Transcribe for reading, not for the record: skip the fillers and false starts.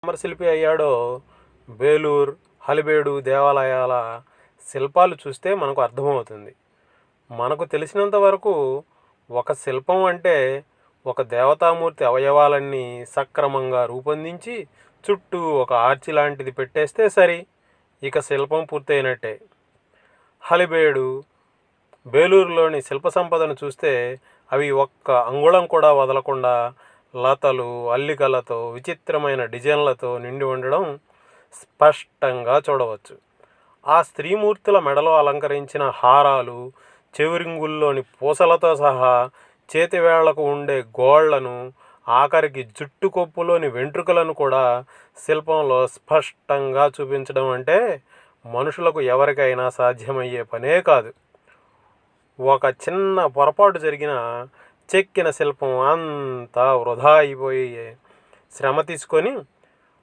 అమరశిల్పి అయ్యాడో బేలూరు, హలిబేడు దేవాలయాల శిల్పాలు చూస్తే మనకు అర్థమవుతుంది. మనకు తెలిసినంత వరకు ఒక శిల్పం అంటే ఒక దేవతామూర్తి అవయవాలన్నీ సక్రమంగా రూపొందించి చుట్టూ ఒక ఆర్చి లాంటిది పెట్టేస్తే సరి, ఇక శిల్పం పూర్తయినట్టే. హలిబేడు, బేలూరులోని శిల్ప సంపదను చూస్తే అవి ఒక్క అంగుళం కూడా వదలకుండా లతలు, అల్లికలతో, విచిత్రమైన డిజైన్లతో నిండి ఉండడం స్పష్టంగా చూడవచ్చు. ఆ స్త్రీమూర్తుల మెడలో అలంకరించిన హారాలు, చెవిరింగుల్లోని పూసలతో సహా చేతివేళ్లకు ఉండే గోళ్లను, ఆఖరికి జుట్టు కొప్పులోని వెంట్రుకలను కూడా శిల్పంలో స్పష్టంగా చూపించడం అంటే మనుషులకు ఎవరికైనా సాధ్యమయ్యే పనే కాదు. ఒక చిన్న పొరపాటు జరిగిన చెక్కిన శిల్పం అంతా వృధా అయిపోయి శ్రమ తీసుకొని